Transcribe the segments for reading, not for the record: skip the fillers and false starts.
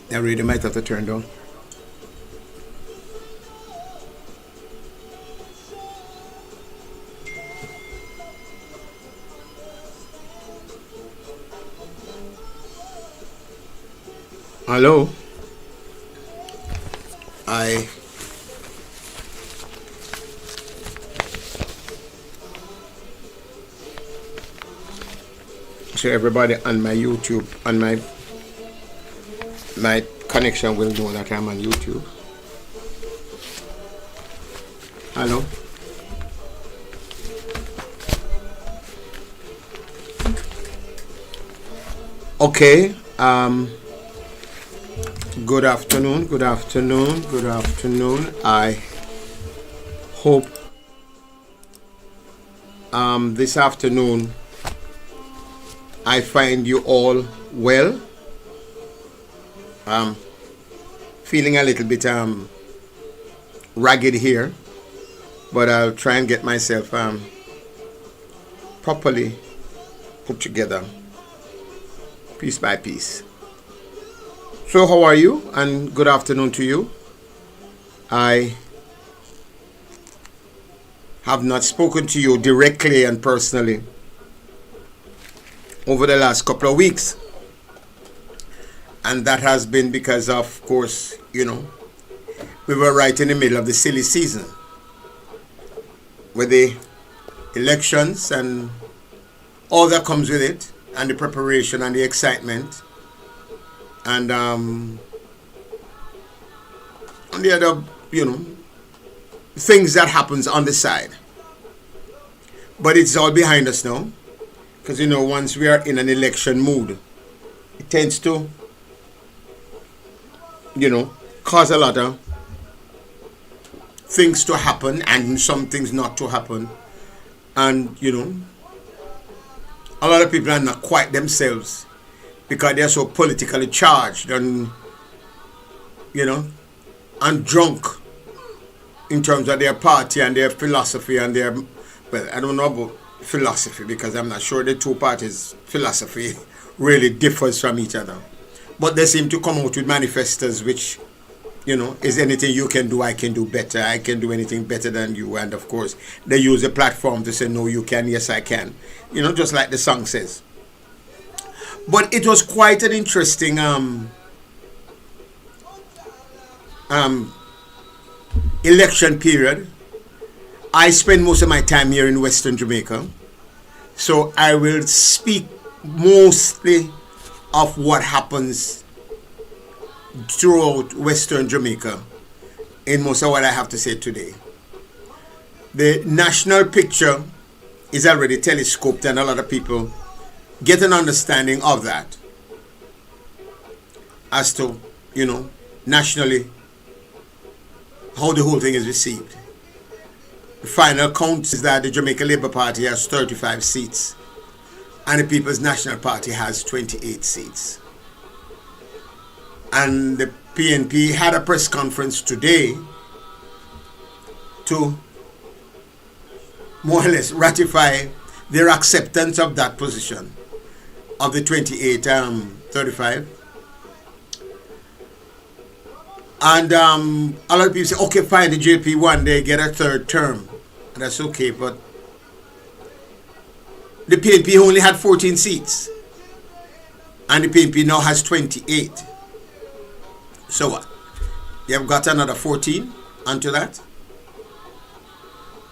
I really might have to turn down. Hello. I so everybody on my YouTube on my connection will know that I'm on YouTube. Hello. Okay. Good afternoon. Good afternoon. Good afternoon. I hope this afternoon I find you all well. Feeling a little bit ragged here, but I'll try and get myself properly put together piece by piece. So how are you? And good afternoon to you. I have not spoken to you directly and personally over the last couple of weeks. And that has been because, of course, we were right in the middle of the silly season with the elections and all that comes with it, and the preparation and the excitement, and the other, things that happens on the side. But it's all behind us now, because once we are in an election mood, it tends to cause a lot of things to happen and some things not to happen. And, a lot of people are not quite themselves because they're so politically charged and, and drunk in terms of their party and their philosophy and their, well, I don't know about philosophy because I'm not sure the two parties' philosophy really differs from each other. But they seem to come out with manifestos which, is anything you can do, I can do better. I can do anything better than you. And of course, they use a platform to say, no, you can, yes, I can. Just like the song says. But it was quite an interesting election period. I spend most of my time here in Western Jamaica. So I will speak mostly of what happens throughout Western Jamaica in most of what I have to say today. The national picture is already telescoped, and a lot of people get an understanding of that as to, nationally how the whole thing is received. The final count is that the Jamaica Labour Party has 35 seats and the People's National Party has 28 seats. And the PNP had a press conference today to more or less ratify their acceptance of that position of the 28 35. And a lot of people say, okay, fine, the JP one day get a third term. And that's okay, but the PNP only had 14 seats. And the PNP now has 28. So what? You have got another 14 onto that?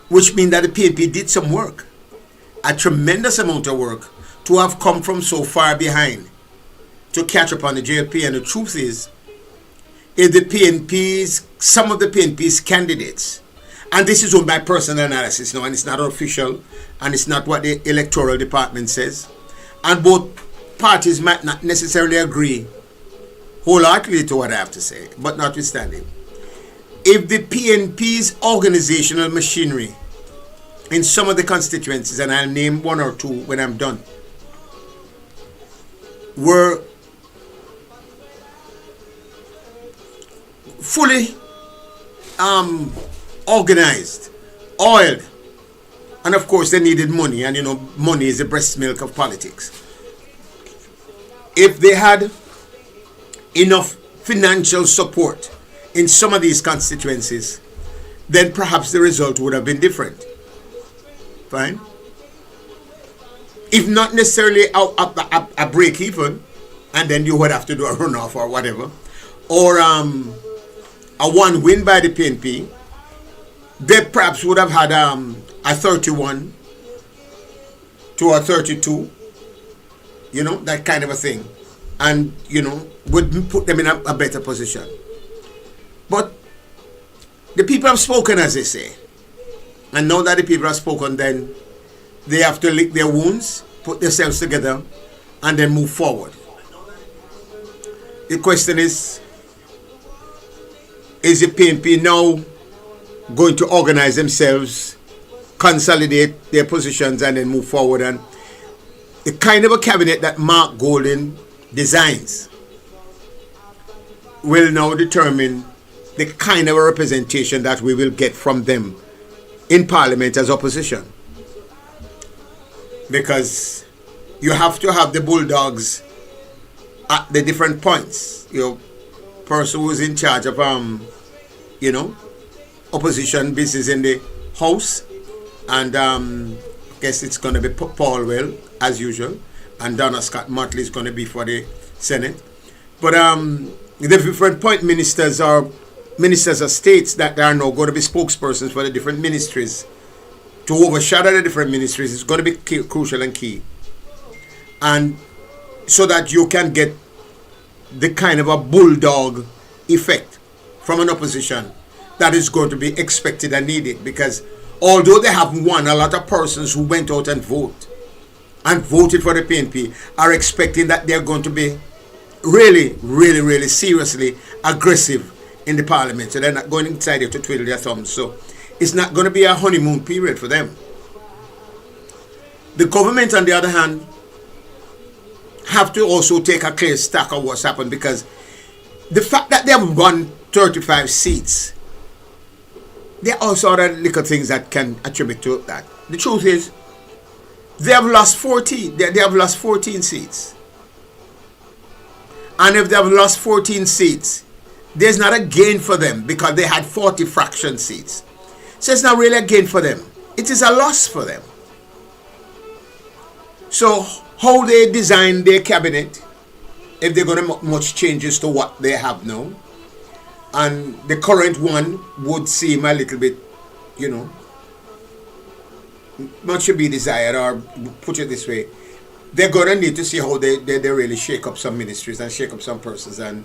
Which means that the PNP did some work. A tremendous amount of work to have come from so far behind to catch up on the JLP. And the truth is, if the PNP's, some of the PNP's candidates, and this is on my personal analysis now, and it's not official, and it's not what the electoral department says, and both parties might not necessarily agree wholeheartedly to what I have to say, but notwithstanding, if the PNP's organizational machinery in some of the constituencies, and I'll name one or two when I'm done, were fully organized, oiled, and of course they needed money, and money is the breast milk of politics. If they had enough financial support in some of these constituencies, then perhaps the result would have been different. Fine? If not necessarily a break even, and then you would have to do a runoff or whatever, or a one win by the PNP, they perhaps would have had a 31 to a 32, that kind of a thing, and would put them in a better position. But the people have spoken, as they say, and now that the people have spoken, then they have to lick their wounds, put themselves together, and then move forward. The question is the PNP now going to organize themselves, consolidate their positions, and then move forward? And the kind of a cabinet that Mark Golden designs will now determine the kind of a representation that we will get from them in Parliament as opposition. Because you have to have the bulldogs at the different points. Person who's in charge of opposition business in the House, and I guess it's going to be Paul Well as usual, and Donna Scott Motley is going to be for the Senate. But the different point ministers or ministers of states that are now going to be spokespersons for the different ministries to overshadow the different ministries is going to be crucial and key, and so that you can get the kind of a bulldog effect from an opposition that is going to be expected and needed. Because although they have won, a lot of persons who went out and voted for the PNP are expecting that they're going to be really, really, really seriously aggressive in the Parliament. So they're not going inside there to twiddle their thumbs. So it's not going to be a honeymoon period for them. The government, on the other hand, have to also take a clear stock of what's happened, because the fact that they have won 35 seats, there are also other little things that can attribute to that. The truth is, they have lost 14. They have lost 14 seats. And if they have lost 14 seats, there's not a gain for them, because they had 40 fraction seats. So it's not really a gain for them. It is a loss for them. So how they design their cabinet, if they're going to make much changes to what they have now, and the current one would seem a little bit, much to be desired, or put it this way, they're going to need to see how they really shake up some ministries and shake up some persons, and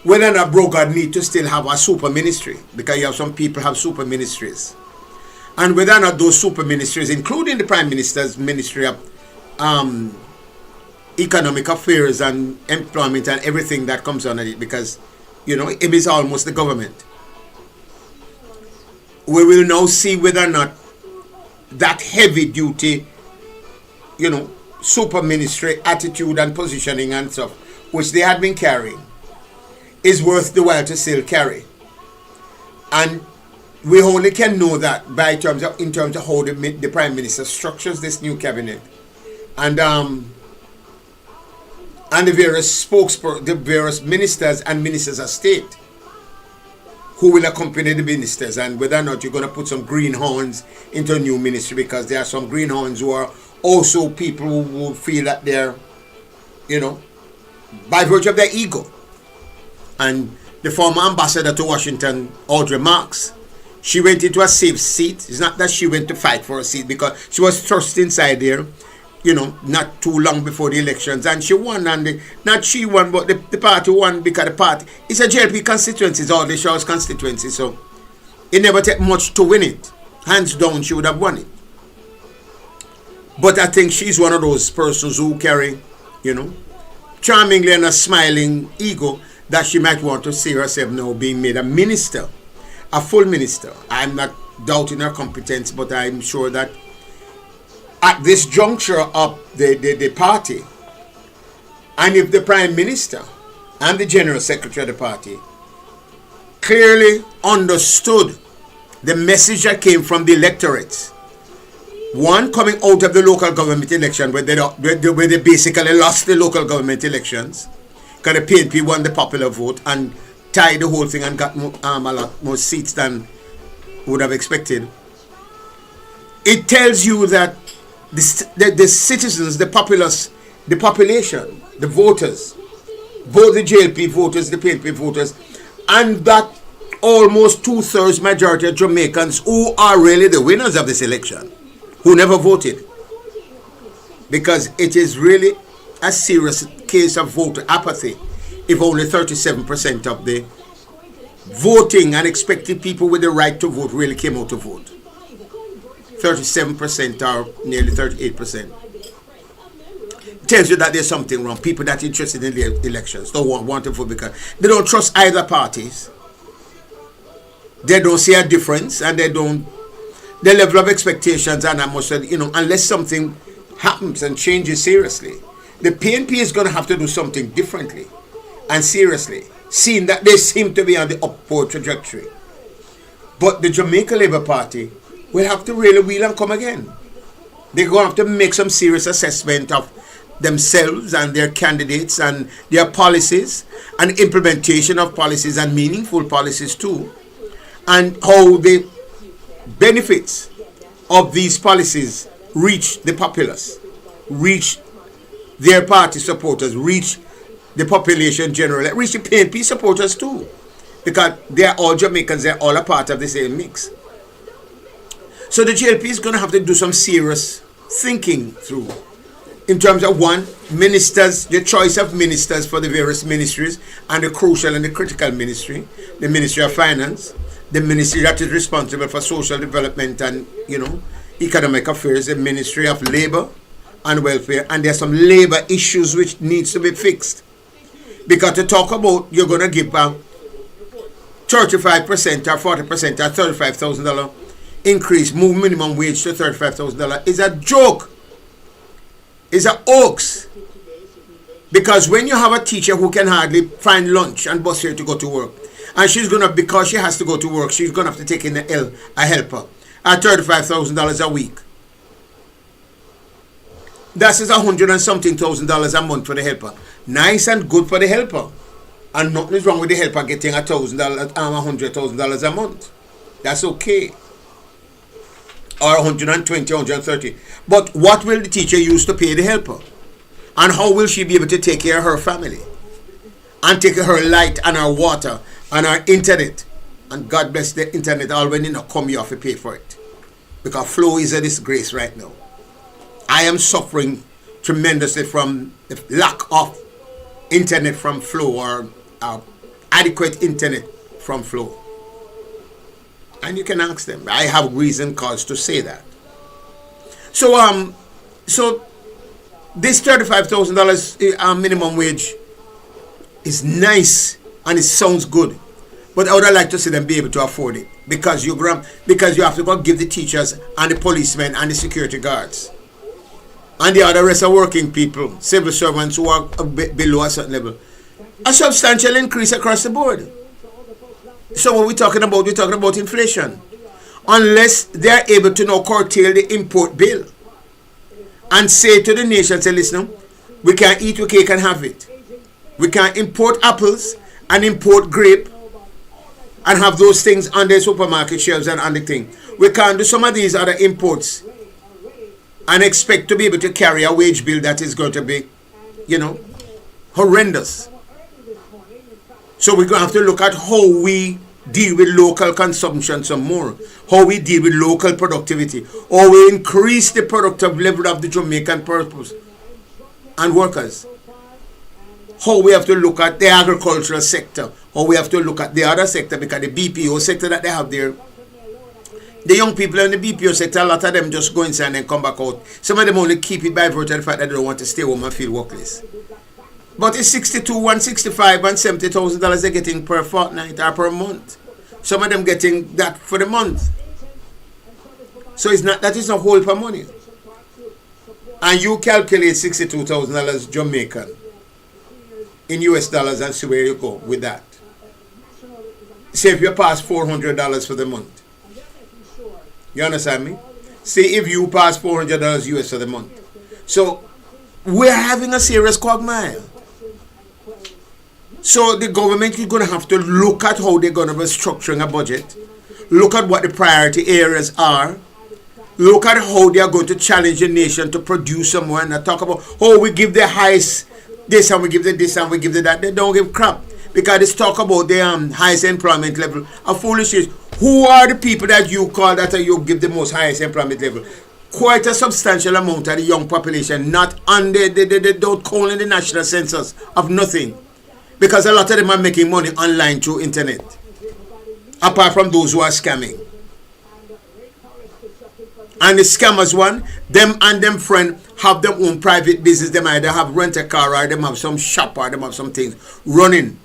whether or not Brogard need to still have a super ministry, because you have some people have super ministries, and whether or not those super ministries, including the Prime Minister's Ministry of Economic Affairs and Employment and everything that comes under it, because it is almost the government. We will now see whether or not that heavy duty, super ministry attitude and positioning and stuff, which they had been carrying, is worth the while to still carry. And we only can know that in terms of how the Prime Minister structures this new cabinet, and the various ministers and ministers of state who will accompany the ministers, and whether or not you're going to put some greenhorns into a new ministry, because there are some greenhorns who are also people who feel that they're, by virtue of their ego. And the former ambassador to Washington, Audrey Marks, she went into a safe seat. It's not that she went to fight for a seat, because she was thrust inside there, not too long before the elections, and she won. And not she won, but the party won, because the party, it's a JLP constituency, it's all the Shaw's constituency, so it never take much to win it. Hands down, she would have won it. But I think she's one of those persons who carry, charmingly and a smiling ego, that she might want to see herself now being made a minister, a full minister. I'm not doubting her competence, but I'm sure that at this juncture of the party, and if the Prime Minister and the General Secretary of the party clearly understood the message that came from the electorates, one, coming out of the local government election where they basically lost the local government elections, because the PNP won the popular vote and tied the whole thing and got a lot more seats than would have expected. It tells you that the citizens, the populace, the population, the voters, both the JLP voters, the PNP voters, and that almost 2/3 majority of Jamaicans who are really the winners of this election, who never voted. Because it is really a serious case of voter apathy if only 37% of the voting and expected people with the right to vote really came out to vote. 37% or nearly 38%. Tells you that there's something wrong. People that are interested in the elections don't want to vote because they don't trust either parties. They don't see a difference, and they don't. The level of expectations are not much. Unless something happens and changes seriously, the PNP is going to have to do something differently and seriously, seeing that they seem to be on the upward trajectory. But the Jamaica Labour Party will have to really wheel and come again. They're going to have to make some serious assessment of themselves and their candidates and their policies and implementation of policies and meaningful policies too, and how the benefits of these policies reach the populace, reach their party supporters, reach the population generally, reach the PNP supporters too, because they are all Jamaicans, they're all a part of the same mix. So the JLP is going to have to do some serious thinking through in terms of, one, ministers, the choice of ministers for the various ministries, and the crucial and the critical ministry, the Ministry of Finance, the ministry that is responsible for social development and, economic affairs, the Ministry of Labour and Welfare, and there's some labour issues which needs to be fixed. Because to talk about you're going to give 35% or 40% or $35,000 increase, move minimum wage to $35,000 is a joke. It's a hoax. Because when you have a teacher who can hardly find lunch and bus here to go to work, and she's going to, because she has to go to work, she's going to have to take in a helper at $35,000 a week. That is $100 and something thousand a month for the helper. Nice and good for the helper. And nothing is wrong with the helper getting $100,000 $100,000 a month. That's okay. Or 120, 130. But what will the teacher use to pay the helper? And how will she be able to take care of her family? And take care of her light and her water and her internet? And God bless the internet, all when you come, you have to pay for it. Because flow is a disgrace right now. I am suffering tremendously from the lack of internet from flow, or adequate internet from flow. And you can ask them. I have reason cause to say that. So this $35,000 minimum wage is nice and it sounds good, but I would like to see them be able to afford it, because you have to go give the teachers and the policemen and the security guards and the other rest of working people, civil servants who are below a certain level, a substantial increase across the board. So what we're talking about? We're talking about inflation. Unless they're able to now curtail the import bill and say to the nation, say, listen, we can't eat your cake and have it. We can't import apples and import grape and have those things on the supermarket shelves and on the thing. We can't do some of these other imports and expect to be able to carry a wage bill that is going to be, horrendous. So we're going to have to look at how we deal with local consumption some more, how we deal with local productivity, how we increase the productive level of the Jamaican purpose and workers, how we have to look at the agricultural sector, how we have to look at the other sector, because the BPO sector that they have there, the young people in the BPO sector, a lot of them just go inside and then come back out. Some of them only keep it by virtue of the fact that they don't want to stay home and feel workless. But it's $62,000, $165,000 and $70,000 they're getting per fortnight or per month. Some of them getting that for the month. So that is not whole for money. And you calculate $62,000 Jamaican in US dollars and see where you go with that. Say if you pass $400 for the month. You understand me? Say if you pass $400 US for the month. So we're having a serious quagmire. So the government is going to have to look at how they're going to be structuring a budget, look at what the priority areas are, look at how they are going to challenge the nation to produce somewhere, and not talk about, oh, we give the highest this and we give the this and we give the that. They don't give crap, because it's talk about the highest employment level. A foolishness. Who are the people that you call that you give the most highest employment level? Quite a substantial amount of the young population, not under they don't call in the national census of nothing, because a lot of them are making money online through internet, apart from those who are scamming. And the scammers one, them and them friend have their own private business. They either have rent a car, or them have some shop, or them have some things running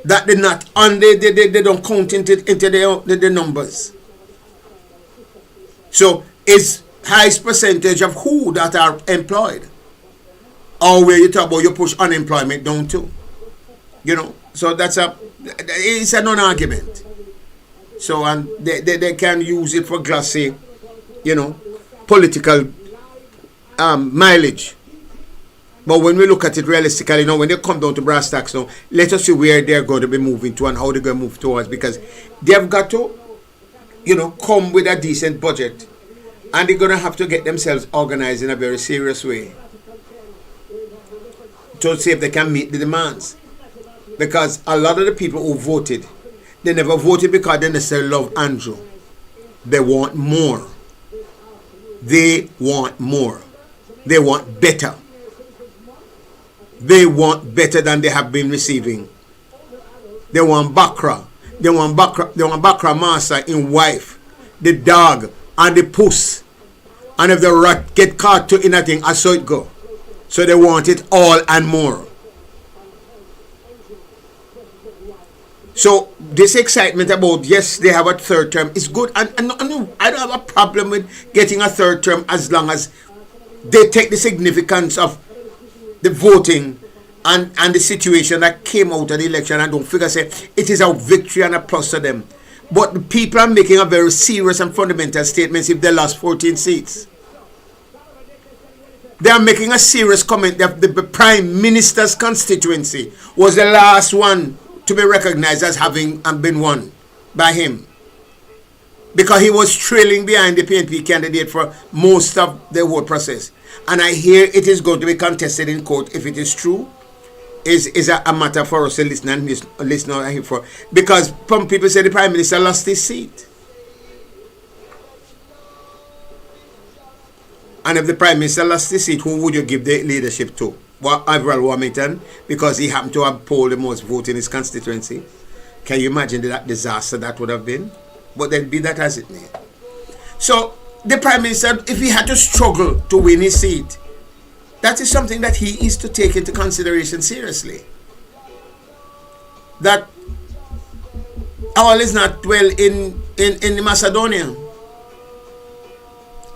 that they not, and they don't count into the numbers. So it's highest percentage of who that are employed, or where you talk about you push unemployment down too. So it's a non-argument. So, and they can use it for glossy, political mileage. But when we look at it realistically, when they come down to brass tacks now, let us see where they're going to be moving to and how they're going to move towards, because they've got to, come with a decent budget, and they're going to have to get themselves organized in a very serious way to see if they can meet the demands. Because a lot of the people who voted, they never voted because they necessarily love Andrew. They want more. They want more. They want better. They want better than they have been receiving. They want Bakra. They want Bakra master in wife, the dog, and the puss. And if the rat get caught to anything, I saw it go. So they want it all and more. So this excitement about, yes, they have a third term is good, and I don't have a problem with getting a third term as long as they take the significance of the voting and the situation that came out of the election and don't figure say it is a victory and a plus to them. But the people are making a very serious and fundamental statement if they lost 14 seats. They are making a serious comment that the Prime Minister's constituency was the last one to be recognized as having been won by him, because he was trailing behind the PNP candidate for most of the whole process. And I hear it is going to be contested in court. If it is true, is a matter for us to listen for, because some people say the Prime Minister lost his seat. And if the Prime Minister lost his seat, who would you give the leadership to? Well, Avril Warmington, because he happened to have polled the most votes in his constituency. Can you imagine that disaster that would have been? But then be that as it may. So the Prime Minister, if he had to struggle to win his seat, that is something that he is to take into consideration seriously. That all is not well in Macedonia.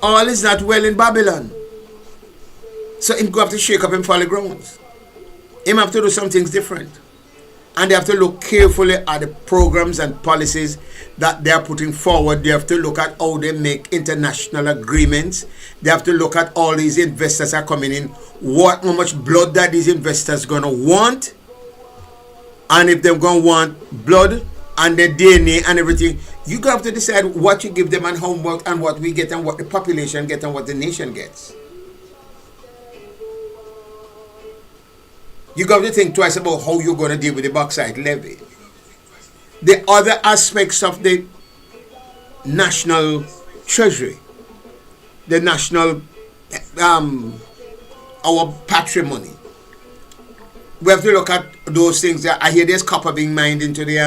All is not well in Babylon. So him go have to shake up him folly grounds. Him have to do some things different. And they have to look carefully at the programs and policies that they are putting forward. They have to look at how they make international agreements. They have to look at all these investors are coming in, how much blood that these investors going to want. And if they're going to want blood and their DNA and everything, you have to decide what you give them and how much and what we get and what the population gets and what the nation gets. You got to think twice about how you're going to deal with the bauxite levy. The other aspects of the national treasury, the national, our patrimony. We have to look at those things. I hear there's copper being mined into the,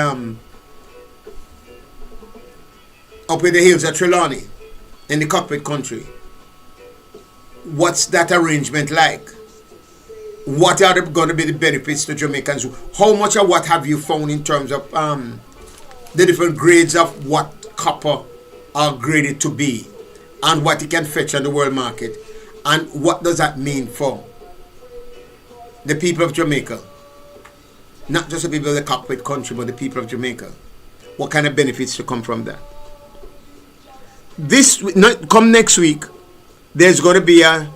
up in the hills of Trelawney, in the cockpit country. What's that arrangement like? What are going to be the benefits to Jamaicans? How much of what have you found in terms of the different grades of what copper are graded to be and what it can fetch on the world market? And what does that mean for the people of Jamaica? Not just the people of the cockpit country, but the people of Jamaica. What kind of benefits to come from that? Come next week, there's going to be a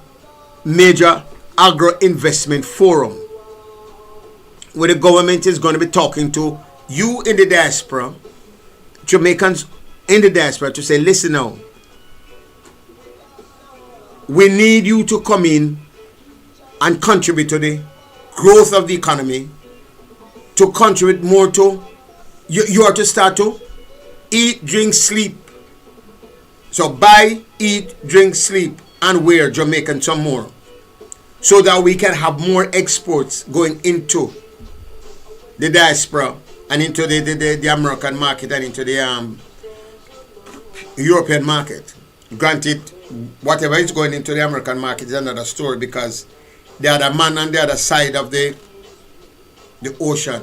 major agro investment forum where the government is going to be talking to you in the diaspora, Jamaicans in the diaspora, to say, listen now, we need you to come in and contribute to the growth of the economy, to contribute more to, you are to start to eat, drink, sleep. So buy, eat, drink, sleep, and wear Jamaican some more, so that we can have more exports going into the diaspora and into the American market and into the European market. Granted, whatever is going into the American market is another story, because the other man on the other side of the ocean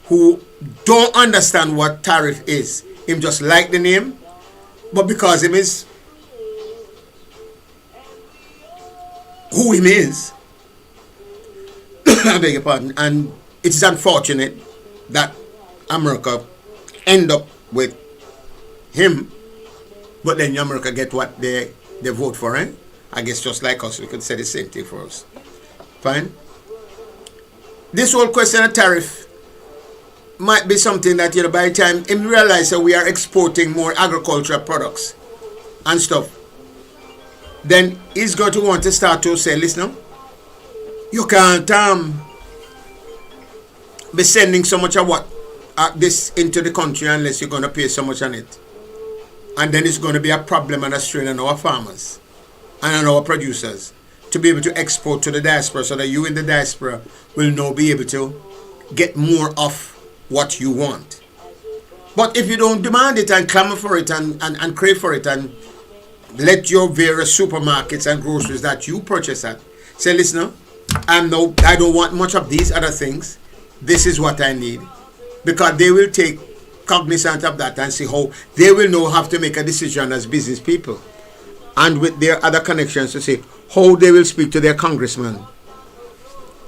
who don't understand what tariff is, him just like the name, but because him is who him is, I beg your pardon, and it is unfortunate that America end up with him, but then America get what they vote for, eh? I guess just like us, we could say the same thing for us. Fine. This whole question of tariff might be something that, you know, by the time him realize that we are exporting more agricultural products and stuff, then he's going to want to start to say, listen, you can't be sending so much of what this into the country unless you're going to pay so much on it. And then it's going to be a problem and a strain on our farmers and on our producers to be able to export to the diaspora, so that you in the diaspora will now be able to get more of what you want. But if you don't demand it and clamor for it and crave for it, and let your various supermarkets and groceries that you purchase at say, listen, I don't want much of these other things, this is what I need, because they will take cognizance of that and see how they will now have to make a decision as business people, and with their other connections, to say how they will speak to their congressman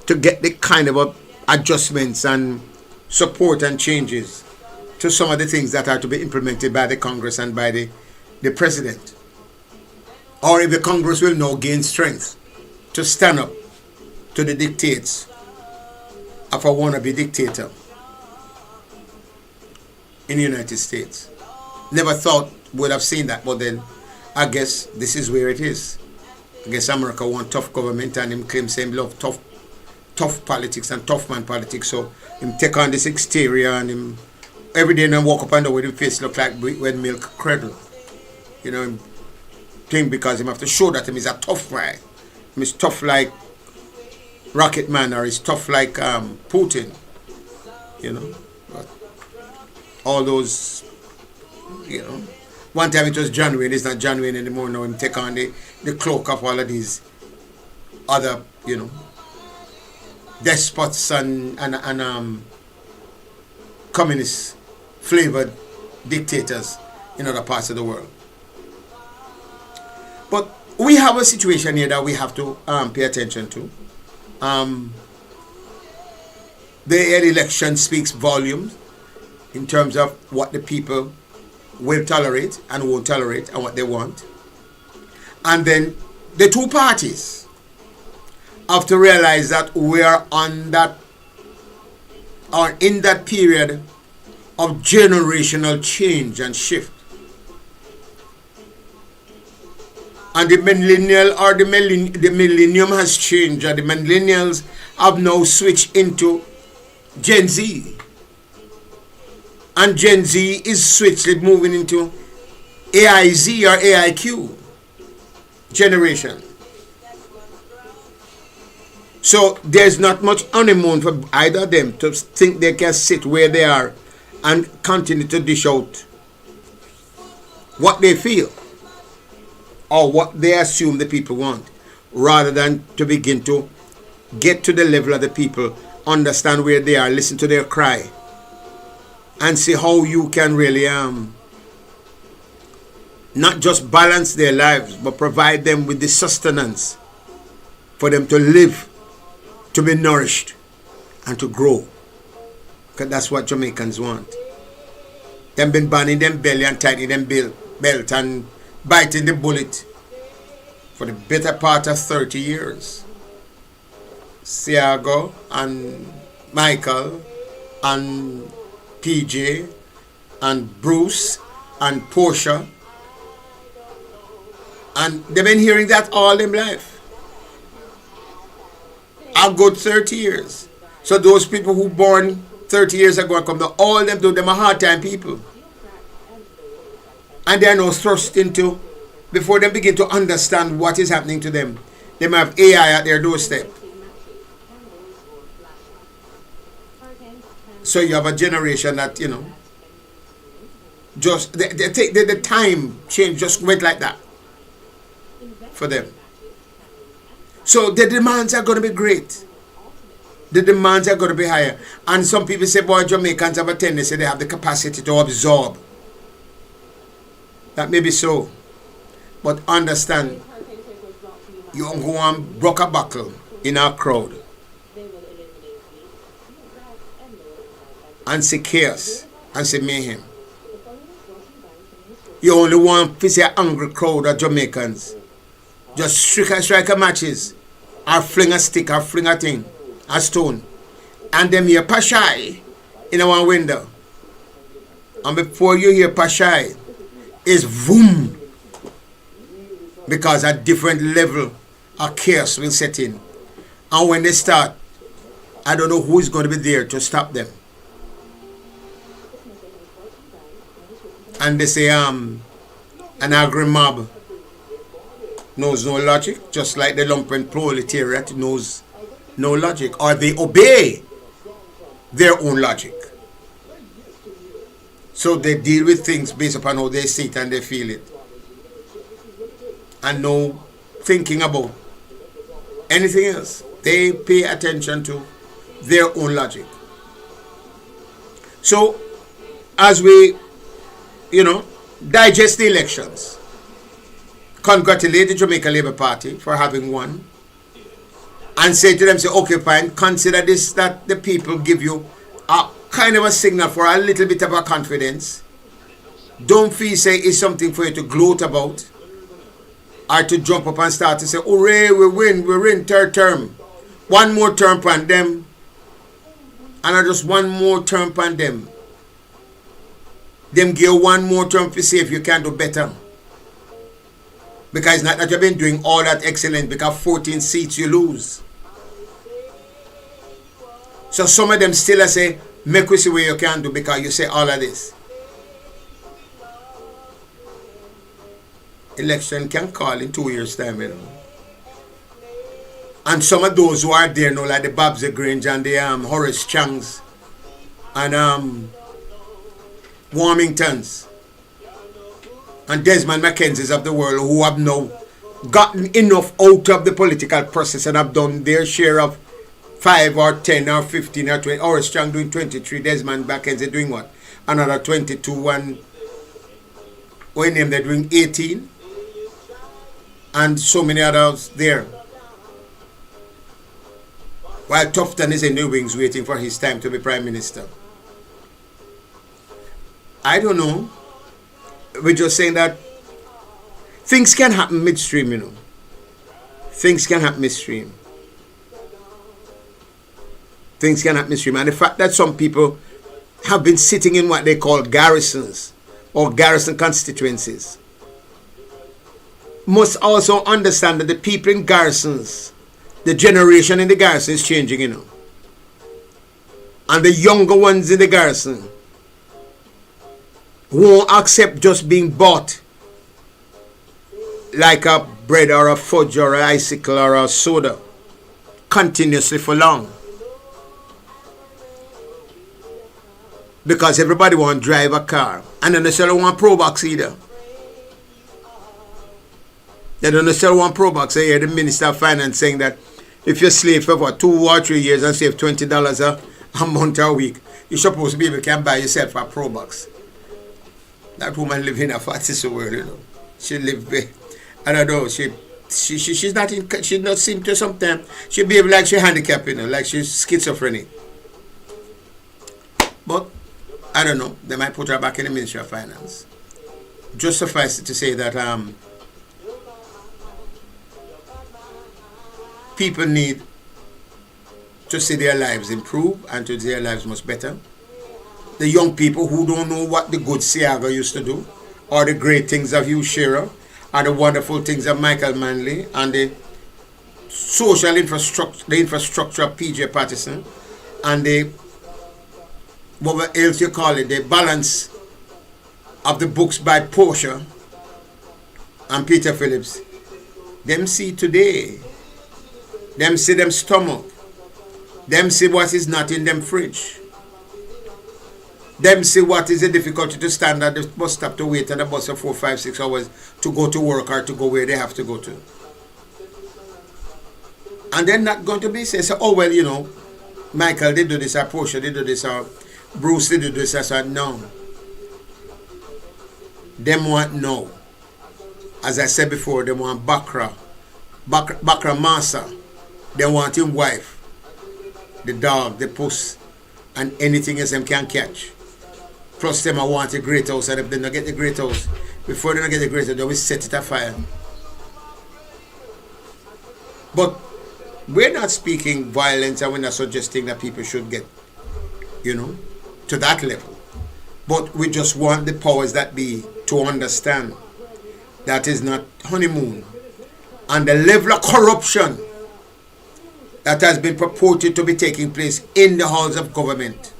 to get the kind of adjustments and support and changes to some of the things that are to be implemented by the Congress and by the president. Or if the Congress will now gain strength to stand up to the dictates of a wannabe dictator in the United States. Never thought would have seen that, but then I guess this is where it is. I guess America want tough government, and him claims him love tough politics and tough man politics, so him take on this exterior, and him every day and walk up and down with his face look like when milk cradle. You know, him think because him have to show that him is a tough guy. Him is tough like Rocket Man, or he's tough like Putin. You know, but all those, you know, one time it was genuine, it's not genuine anymore now. Him take on the cloak of all of these other, you know, despots and communist flavored dictators in other parts of the world. But we have a situation here that we have to pay attention to. The election speaks volumes in terms of what the people will tolerate and won't tolerate and what they want. And then the two parties have to realize that we are in that period of generational change and shift. And the millennium has changed, and the millennials have now switched into Gen Z. And Gen Z is switching, moving into AIZ or AIQ generation. So there's not much honeymoon for either of them to think they can sit where they are and continue to dish out what they feel or what they assume the people want, rather than to begin to get to the level of the people, understand where they are, listen to their cry, and see how you can really not just balance their lives, but provide them with the sustenance for them to live, to be nourished, and to grow. Because that's what Jamaicans want. Them been burning them belly and tightening them belt and biting the bullet for the better part of 30 years. Siago and Michael and PJ and Bruce and Portia, and they've been hearing that all their life, a good 30 years. So those people who born 30 years ago come to all them, do them a hard time people, and they are now thrust into, before they begin to understand what is happening to them, they might have AI at their doorstep. So you have a generation that, just the time change just went like that for them. So the demands are going to be great. The demands are going to be higher. And some people say, boy, Jamaicans have a tendency, they have the capacity to absorb. That may be so. But understand, you don't go and broke a buckle in our crowd and see chaos and see mayhem. You only want to see an angry crowd of Jamaicans just strike a matches, or fling a stick, or fling a thing, a stone, and them hear Pashai in our window. And before you hear Pashai, is boom, because a different level of chaos will set in. And when they start, I don't know who is going to be there to stop them. And they say, an angry mob knows no logic, just like the lumpen proletariat knows no logic, or they obey their own logic. So they deal with things based upon how they see it and they feel it, and no thinking about anything else. They pay attention to their own logic. So as we digest the elections, congratulate the Jamaica Labour Party for having won, and say to them, say, okay, fine, consider this, that the people give you a kind of a signal for a little bit of a confidence. Don't feel say it's something for you to gloat about, or to jump up and start to say, hooray, we win third term. One more term upon them, and just one more term upon them. Them give one more term to see if you can do better. Because it's not that you've been doing all that excellent, because 14 seats you lose. So some of them still say, make we see what you can do, because you say all of this. Election can call in 2 years' time, And some of those who are there now, like the Babs Grange and the Horace Changs and Warmingtons and Desmond Mackenzies of the world, who have now gotten enough out of the political process and have done their share of 5 or 10 or 15 or 20. Horace Chang doing 23, Desmond Mackenzie doing what? Another 22, and when they're doing 18, and so many others there. While Tufton is in the wings waiting for his time to be Prime Minister. I don't know. We're just saying that things can happen midstream, Things can happen midstream. Things can happen midstream. And the fact that some people have been sitting in what they call garrisons or garrison constituencies must also understand that the people in garrisons, the generation in the garrison is changing, And the younger ones in the garrison won't accept just being bought like a bread or a fudge or an icicle or a soda continuously for long. Because everybody want to drive a car. And then they still want Pro Box either. They don't necessarily want Pro Box. I hear the Minister of Finance saying that if you slave for 2 or 3 years and save $20 a month or a week, you're supposed to be able to buy yourself a Pro Box. That woman live in a fantasy world, She live there. I don't know. She's not in. She not seem to sometimes. She behave like she handicapped, like she's schizophrenic. But I don't know. They might put her back in the Ministry of Finance. Just suffice it to say that people need to see their lives improve and to see their lives much better. The young people who don't know what the good Siaga used to do, or the great things of Hugh Shearer, or the wonderful things of Michael Manley, and the social infrastructure, the infrastructure of PJ Patterson, and the, what else you call it, the balance of the books by Portia and Peter Phillips. Them see today, them see them stomach, them see what is not in them fridge, them see what is the difficulty to stand at the bus stop to wait on the bus for 4, 5, 6 hours to go to work or to go where they have to go to. And they're not going to be say, oh well, you know, Michael they do this, or Portia they do this, or Bruce they do this, or so. No. Them want no. As I said before, they want Bakra Massa. They want him wife, the dog, the puss, and anything else them can catch. Plus them I want a great house, and if they don't get the great house, before they don't get the great house, they will set it afire. But we're not speaking violence, and we're not suggesting that people should get, you know, to that level. But we just want the powers that be to understand that is not honeymoon. And the level of corruption that has been purported to be taking place in the halls of government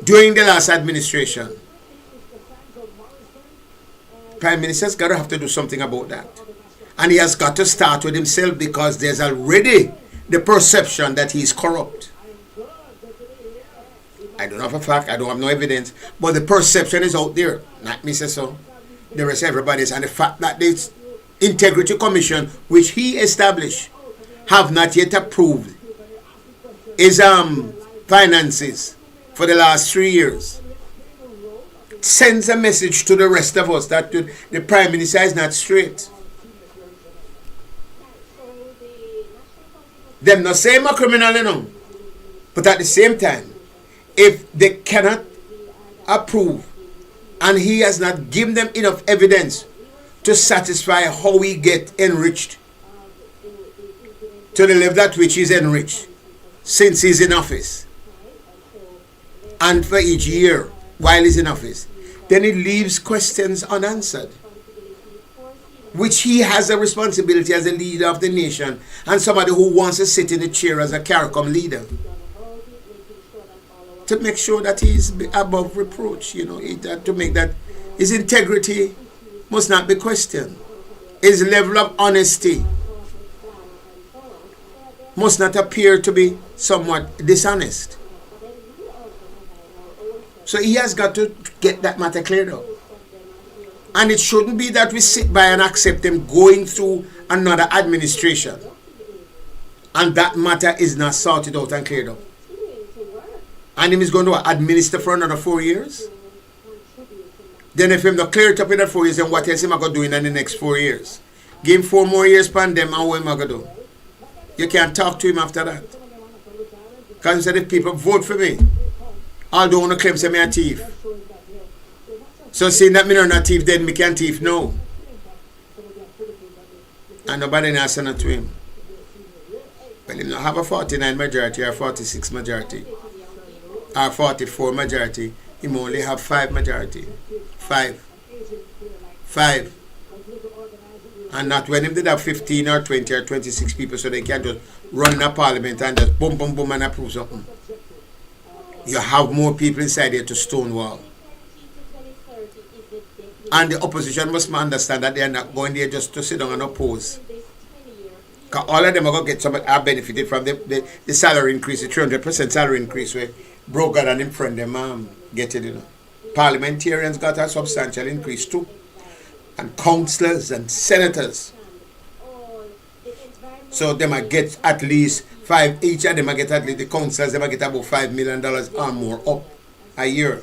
during the last administration, Prime Minister's got to have to do something about that. And he has got to start with himself, because there's already the perception that he's corrupt. I don't have a fact, I don't have no evidence, but the perception is out there. Not me say so. The rest of everybody's. And the fact that this Integrity Commission, which he established, have not yet approved his finances for the last 3 years, sends a message to the rest of us that the Prime Minister is not straight. Them not saying a criminal, you know. But at the same time, if they cannot approve and he has not given them enough evidence to satisfy how he get enriched to the level at which he's enriched since he's in office and for each year while he's in office, then it leaves questions unanswered, which he has a responsibility as a leader of the nation and somebody who wants to sit in the chair as a CARICOM leader, to make sure that he's above reproach, you know, to make that his integrity must not be questioned. His level of honesty must not appear to be somewhat dishonest. So he has got to get that matter cleared up. And it shouldn't be that we sit by and accept him going through another administration and that matter is not sorted out and cleared up. And him is going to administer for another 4 years. Then if him not clear it up in that 4 years, then what else am I going to do in the next 4 years? Give him 4 more years pan them, and what am I going to do? You can't talk to him after that. Because instead if people vote for me, all don't want to claim say me a thief. So seeing that me not a thief, then me can thief no. And nobody answer not to him. Well, him not have a 49 majority or 46 majority or 44 majority. Him only have 5 majority. 5. And not when him did have 15 or 20 or 26 people, so they can just run in a parliament and just boom, boom, boom and approve something. You have more people inside here to stonewall. And the opposition must understand that they are not going there just to sit down and oppose. Because all of them are going to get some are benefited from the salary increase, the 300% salary increase where Brogan and him friend them get it, you know. Parliamentarians got a substantial increase too. And councillors and senators. So they might get at least 5, each of them might get at least, the councillors, they might get about $5 million or more up a year.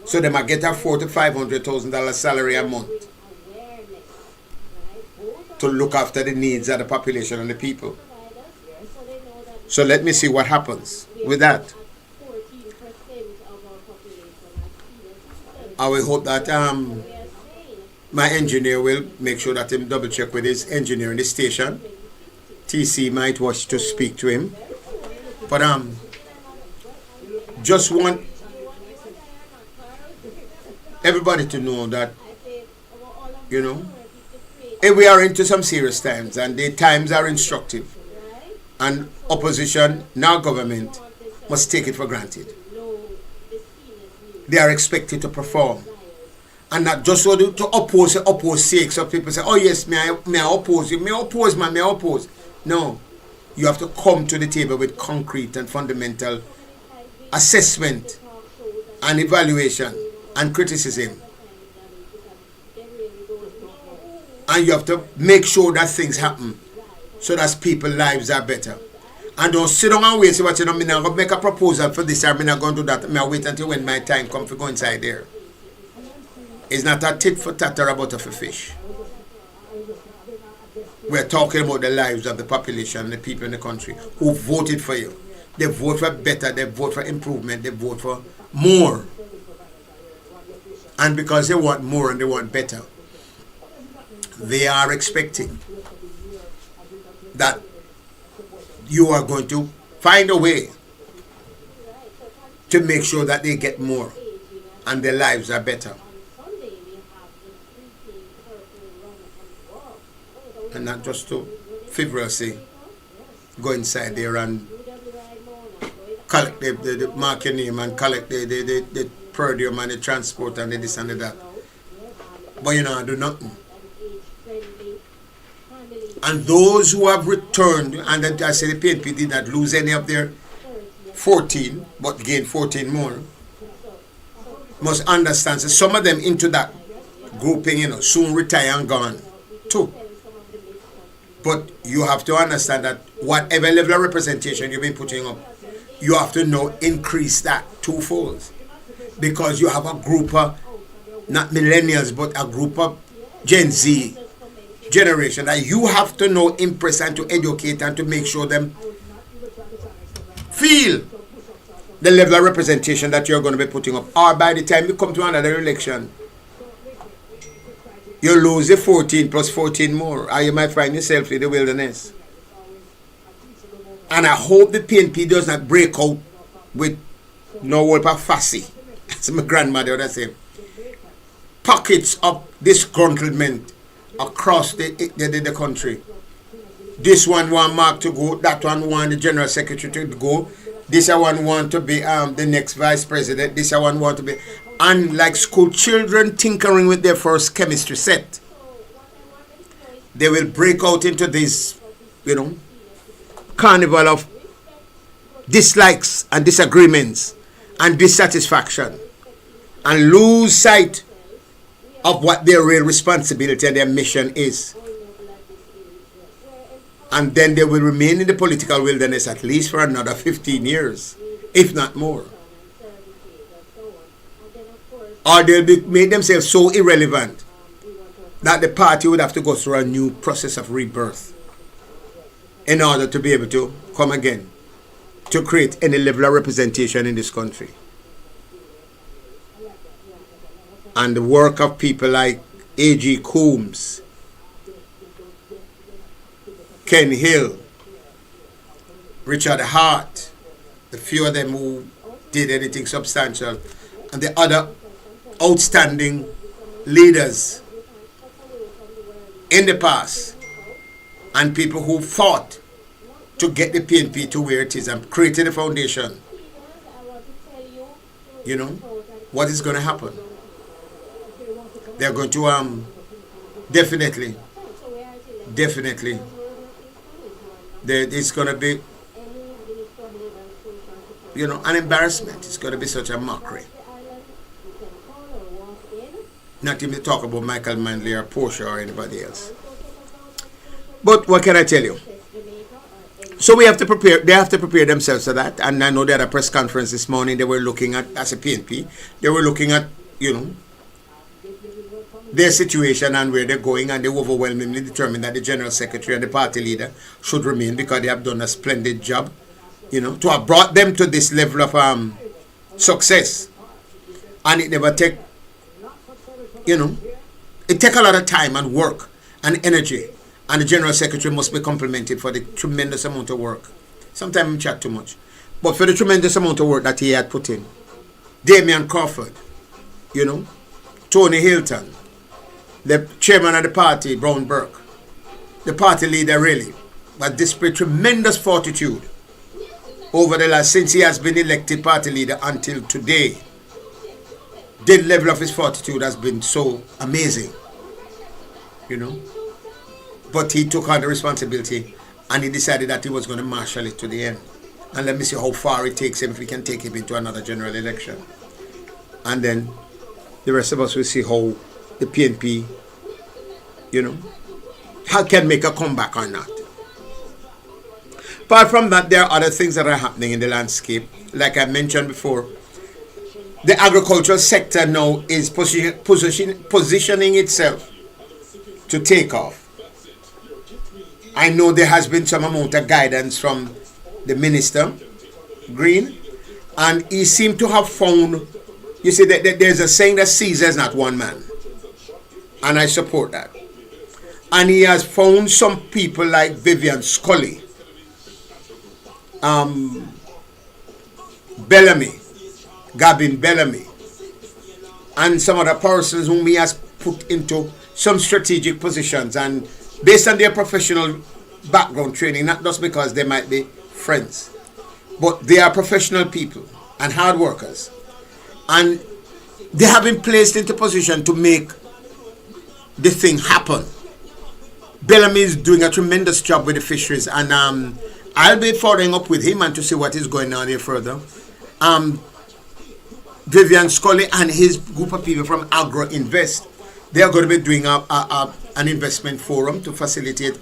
So they might get a $400,000 to $500,000 salary a month to look after the needs of the population and the people. So let me see what happens with that. I will hope that my engineer will make sure that him double check with his engineer in the station TC might wish to speak to him. But just want everybody to know that, you know, if we are into some serious times and the times are instructive, and opposition, now government, must take it for granted. They are expected to perform. And not just so to oppose sake. So people say, oh yes, may I oppose you? May I oppose, man, may I oppose? No. You have to come to the table with concrete and fundamental assessment and evaluation and criticism. And you have to make sure that things happen so that people's lives are better. And don't sit down and wait, say, what you know, I'm going to make a proposal for this, or I'm not going to do that. I'll wait until when my time comes to go inside there. It's not a tit for tat or a butter for fish. We're talking about the lives of the population, the people in the country who voted for you. They vote for better, they vote for improvement, they vote for more. And because they want more and they want better, they are expecting that you are going to find a way to make sure that they get more and their lives are better. And not just to frivolously go inside there and collect the mark your name and collect the per diem and the transport and the this and the that. But you know, do nothing. And those who have returned, and I say the PNP did not lose any of their 14, but gained 14 more, must understand. So some of them into that grouping, you know, soon retire and gone too. But you have to understand that whatever level of representation you've been putting up, you have to now increase that twofold. Because you have a group of, not millennials, but a group of Gen Z generation that you have to know, impress and to educate and to make sure them feel the level of representation that you're going to be putting up. Or by the time you come to another election, you lose the 14 plus 14 more, or you might find yourself in the wilderness. And I hope the PNP does not break out with no word of fussy. That's my grandmother would say. Pockets of disgruntlement across the country. This one want Mark to go, that one want the General Secretary to go, this one want to be the next Vice President, this one want to be, and like school children tinkering with their first chemistry set, they will break out into this, you know, carnival of dislikes and disagreements and dissatisfaction and lose sight of what their real responsibility and their mission is. And then they will remain in the political wilderness at least for another 15 years, if not more. Or they'll make themselves so irrelevant that the party would have to go through a new process of rebirth in order to be able to come again, to create any level of representation in this country. And the work of people like A.G. Coombs, Ken Hill, Richard Hart, the few of them who did anything substantial, and the other outstanding leaders in the past, and people who fought to get the PNP to where it is and created a foundation. You know, what is going to happen? They're going to definitely it's going to be, you know, an embarrassment. It's going to be such a mockery. Not even to talk about Michael Manley or Portia or anybody else. But what can I tell you? So we have to prepare, they have to prepare themselves for that. And I know they had a press conference this morning. They were looking at, as a PNP, they were looking at, you know, their situation and where they're going, and they overwhelmingly determined that the General Secretary and the party leader should remain because they have done a splendid job, you know, to have brought them to this level of success. And it never take, you know, it take a lot of time and work and energy And the General Secretary must be complimented for the tremendous amount of work. Sometimes we chat too much. But for the tremendous amount of work that he had put in. Damian Crawford, you know, Tony Hilton, the chairman of the party, Brown Burke, the party leader really, but displayed tremendous fortitude over the last, since he has been elected party leader until today. The level of his fortitude has been so amazing, you know. But he took on the responsibility and he decided that he was going to marshal it to the end. And let me see how far it takes him, if we can take him into another general election. And then the rest of us will see how the PNP, you know, how can make a comeback or not. Apart from that, there are other things that are happening in the landscape. Like I mentioned before, the agricultural sector now is positioning itself to take off. I know there has been some amount of guidance from the minister, Green, and he seemed to have found, you see, there's a saying that Caesar is not one man, and I support that. And he has found some people like Vivian Scully, Bellamy, Gavin Bellamy, and some other persons whom he has put into some strategic positions, and based on their professional background training, not just because they might be friends, but they are professional people and hard workers, and they have been placed into position to make the thing happen. Bellamy is doing a tremendous job with the fisheries, and I'll be following up with him and to see what is going on here further. Vivian Scully and his group of people from Agro Invest, they are going to be doing an investment forum to facilitate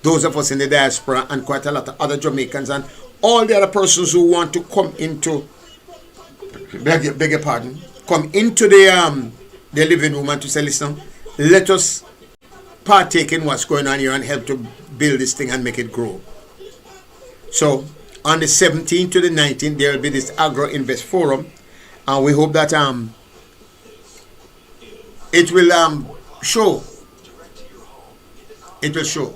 those of us in the diaspora and quite a lot of other Jamaicans and all the other persons who want to come into, beg your pardon, come into the living room and to say, listen, let us partake in what's going on here and help to build this thing and make it grow. So on the 17th to the 19th, there will be this Agro Invest Forum, and we hope that it will show. It will show.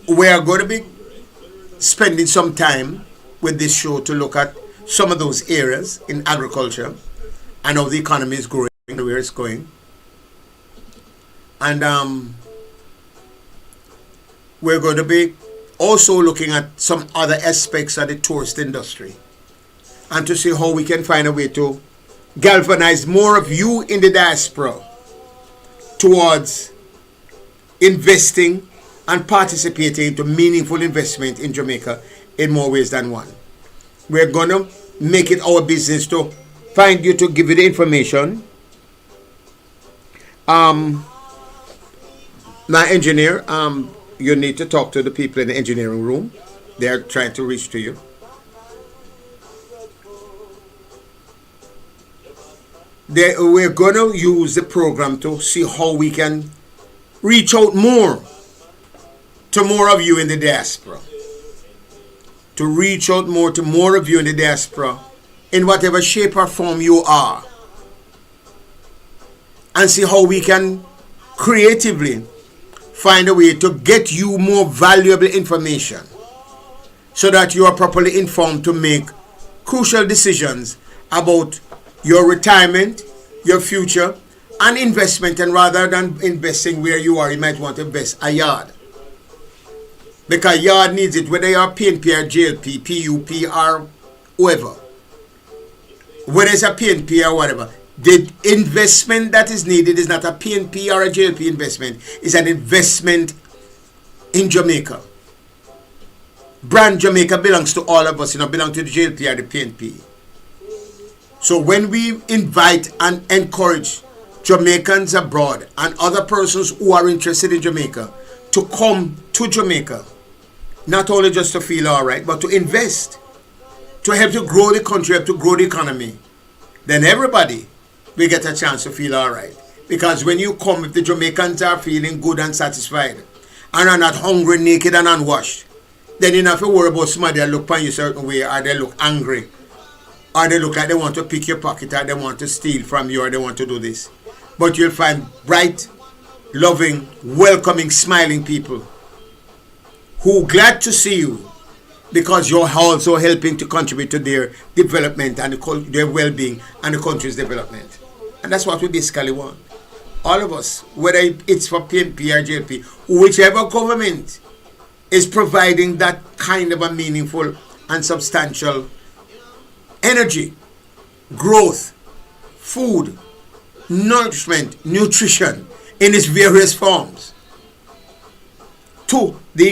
We are going to be spending some time with this show to look at some of those areas in agriculture and how the economy is growing, where it's going. And we're going to be also looking at some other aspects of the tourist industry and to see how we can find a way to galvanize more of you in the diaspora towards investing and participating into meaningful investment in Jamaica in more ways than one. We're going to make it our business to find you, to give you the information. My engineer, you need to talk to the people in the engineering room. They're trying to reach to you. We're going to use the program to see how we can reach out more to more of you in the diaspora. To reach out more to more of you in the diaspora in whatever shape or form you are. And see how we can creatively find a way to get you more valuable information so that you are properly informed to make crucial decisions about your retirement, your future, and investment. And rather than investing where you are, you might want to invest a yard. Because yard needs it, whether you are PNP or JLP, PUP or whoever. Whether it's a PNP or whatever. The investment that is needed is not a PNP or a JLP investment. It's an investment in Jamaica. Brand Jamaica belongs to all of us, belong to the JLP or the PNP. So when we invite and encourage Jamaicans abroad and other persons who are interested in Jamaica to come to Jamaica, not only just to feel all right, but to invest, to help to grow the country, help to grow the economy, then everybody will get a chance to feel all right. Because when you come, if the Jamaicans are feeling good and satisfied and are not hungry, naked and unwashed, then you don't have to worry about somebody that look on you a certain way, or they look angry, or they look like they want to pick your pocket, or they want to steal from you, or they want to do this. but you'll find bright, loving, welcoming, smiling people who glad to see you because you're also helping to contribute to their development and their well-being and the country's development. And that's what we basically want. All of us, whether it's for PNP or JLP, whichever government is providing that kind of a meaningful and substantial energy, growth, food, nourishment, nutrition in its various forms to the